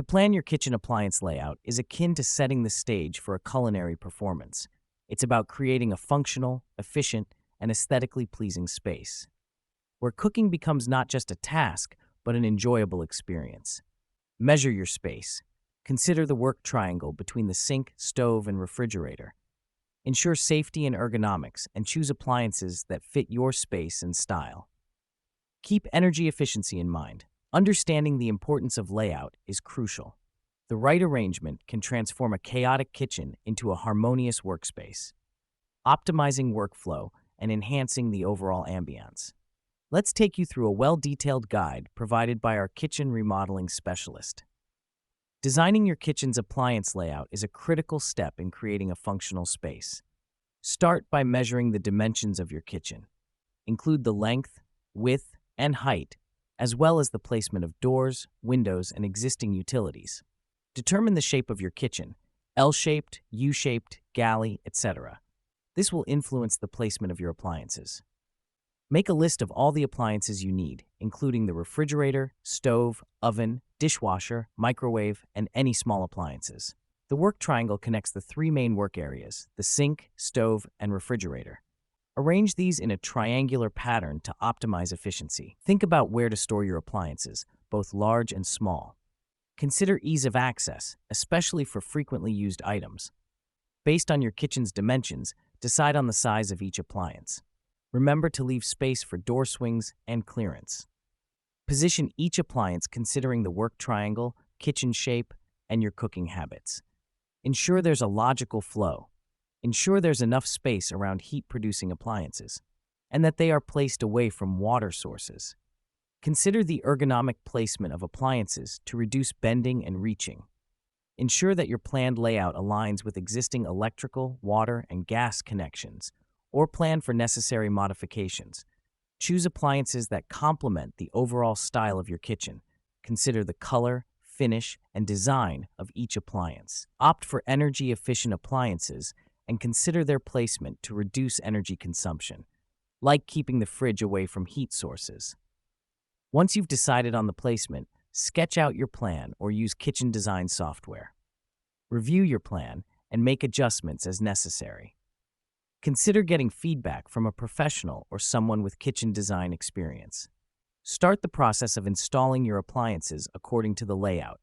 To plan your kitchen appliance layout is akin to setting the stage for a culinary performance. It's about creating a functional, efficient, and aesthetically pleasing space, where cooking becomes not just a task, but an enjoyable experience. Measure your space. Consider the work triangle between the sink, stove, and refrigerator. Ensure safety and ergonomics and choose appliances that fit your space and style. Keep energy efficiency in mind. Understanding the importance of layout is crucial. The right arrangement can transform a chaotic kitchen into a harmonious workspace, optimizing workflow and enhancing the overall ambience. Let's take you through a well-detailed guide provided by our kitchen remodeling specialist. Designing your kitchen's appliance layout is a critical step in creating a functional space. Start by measuring the dimensions of your kitchen. Include the length, width, and height, as well as the placement of doors, windows, and existing utilities. Determine the shape of your kitchen, L-shaped, U-shaped, galley, etc. This will influence the placement of your appliances. Make a list of all the appliances you need, including the refrigerator, stove, oven, dishwasher, microwave, and any small appliances. The work triangle connects the three main work areas, the sink, stove, and refrigerator. Arrange these in a triangular pattern to optimize efficiency. Think about where to store your appliances, both large and small. Consider ease of access, especially for frequently used items. Based on your kitchen's dimensions, decide on the size of each appliance. Remember to leave space for door swings and clearance. Position each appliance considering the work triangle, kitchen shape, and your cooking habits. Ensure there's a logical flow. Ensure there's enough space around heat-producing appliances, and that they are placed away from water sources. Consider the ergonomic placement of appliances to reduce bending and reaching. Ensure that your planned layout aligns with existing electrical, water, and gas connections, or plan for necessary modifications. Choose appliances that complement the overall style of your kitchen. Consider the color, finish, and design of each appliance. Opt for energy-efficient appliances and consider their placement to reduce energy consumption, like keeping the fridge away from heat sources. Once you've decided on the placement, sketch out your plan or use kitchen design software. Review your plan and make adjustments as necessary. Consider getting feedback from a professional or someone with kitchen design experience. Start the process of installing your appliances according to the layout.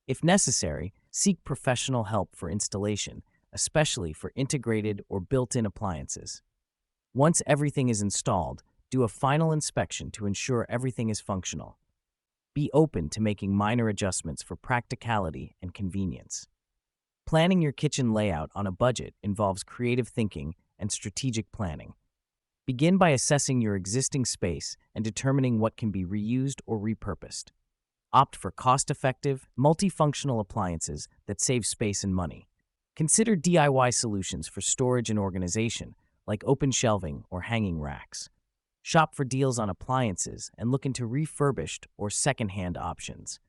If necessary, seek professional help for installation, especially for integrated or built-in appliances. Once everything is installed, do a final inspection to ensure everything is functional. Be open to making minor adjustments for practicality and convenience. Planning your kitchen layout on a budget involves creative thinking and strategic planning. Begin by assessing your existing space and determining what can be reused or repurposed. Opt for cost-effective, multifunctional appliances that save space and money. Consider DIY solutions for storage and organization, like open shelving or hanging racks. Shop for deals on appliances and look into refurbished or second-hand options.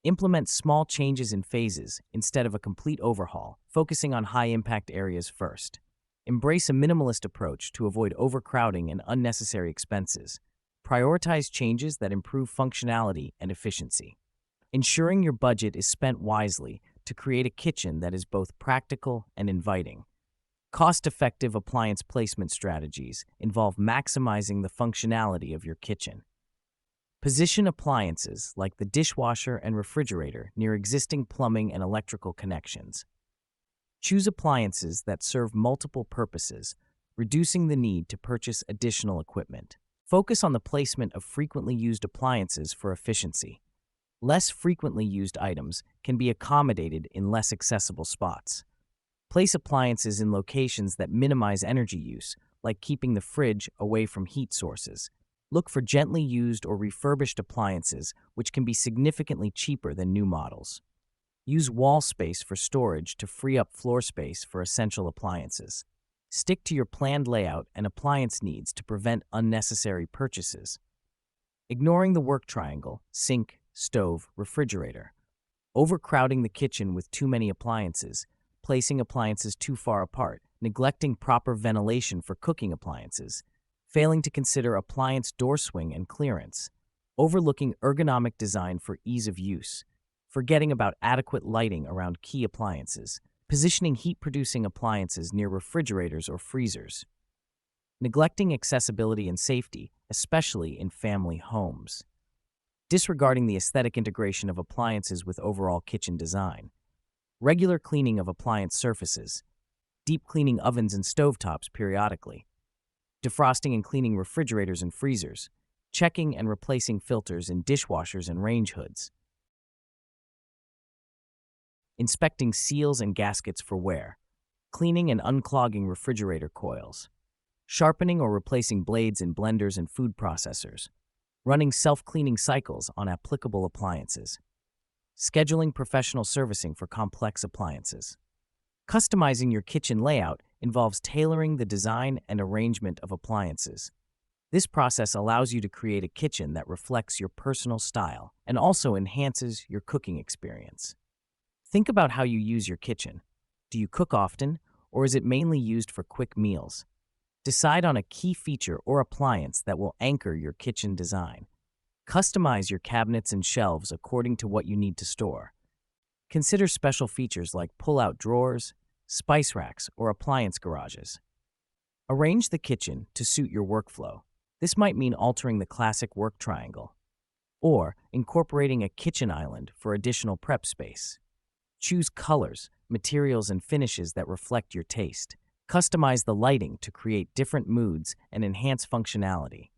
Implement small changes in phases instead of a complete overhaul, focusing on high-impact areas first. Embrace a minimalist approach to avoid overcrowding and unnecessary expenses. Prioritize changes that improve functionality and efficiency. Ensuring your budget is spent wisely to create a kitchen that is both practical and inviting. Cost-effective appliance placement strategies involve maximizing the functionality of your kitchen. Position appliances like the dishwasher and refrigerator near existing plumbing and electrical connections. Choose appliances that serve multiple purposes, reducing the need to purchase additional equipment. Focus on the placement of frequently used appliances for efficiency. Less frequently used items can be accommodated in less accessible spots. Place appliances in locations that minimize energy use, like keeping the fridge away from heat sources. Look for gently used or refurbished appliances, which can be significantly cheaper than new models. Use wall space for storage to free up floor space for essential appliances. Stick to your planned layout and appliance needs to prevent unnecessary purchases. Ignoring the work triangle, sink, stove, refrigerator. Overcrowding the kitchen with too many appliances. Placing appliances too far apart. Neglecting proper ventilation for cooking appliances. Failing to consider appliance door swing and clearance. Overlooking ergonomic design for ease of use. forgetting about adequate lighting around key appliances, positioning heat-producing appliances near refrigerators or freezers, neglecting accessibility and safety, especially in family homes, disregarding the aesthetic integration of appliances with overall kitchen design, regular cleaning of appliance surfaces, deep cleaning ovens and stovetops periodically, defrosting and cleaning refrigerators and freezers, checking and replacing filters in dishwashers and range hoods, inspecting seals and gaskets for wear, cleaning and unclogging refrigerator coils, sharpening or replacing blades in blenders and food processors, running self-cleaning cycles on applicable appliances, scheduling professional servicing for complex appliances. Customizing your kitchen layout involves tailoring the design and arrangement of appliances. This process allows you to create a kitchen that reflects your personal style and also enhances your cooking experience. Think about how you use your kitchen. Do you cook often, or is it mainly used for quick meals? Decide on a key feature or appliance that will anchor your kitchen design. Customize your cabinets and shelves according to what you need to store. Consider special features like pull-out drawers, spice racks, or appliance garages. Arrange the kitchen to suit your workflow. This might mean altering the classic work triangle, or incorporating a kitchen island for additional prep space. Choose colors, materials, and finishes that reflect your taste. Customize the lighting to create different moods and enhance functionality.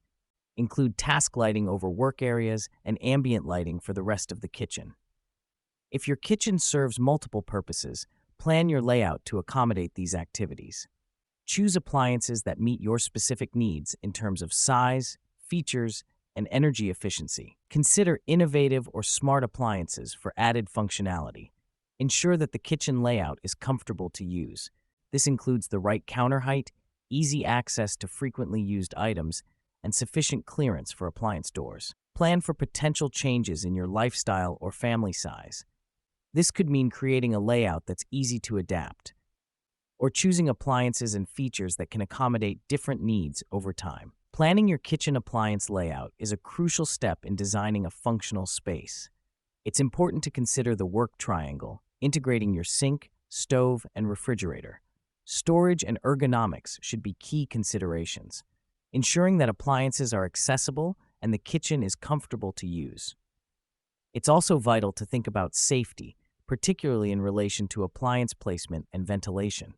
Include task lighting over work areas and ambient lighting for the rest of the kitchen. If your kitchen serves multiple purposes, plan your layout to accommodate these activities. Choose appliances that meet your specific needs in terms of size, features, and energy efficiency. Consider innovative or smart appliances for added functionality. Ensure that the kitchen layout is comfortable to use. This includes the right counter height, easy access to frequently used items, and sufficient clearance for appliance doors. Plan for potential changes in your lifestyle or family size. This could mean creating a layout that's easy to adapt, or choosing appliances and features that can accommodate different needs over time. Planning your kitchen appliance layout is a crucial step in designing a functional space. It's important to consider the work triangle, integrating your sink, stove, and refrigerator. Storage and ergonomics should be key considerations, ensuring that appliances are accessible and the kitchen is comfortable to use. It's also vital to think about safety, particularly in relation to appliance placement and ventilation.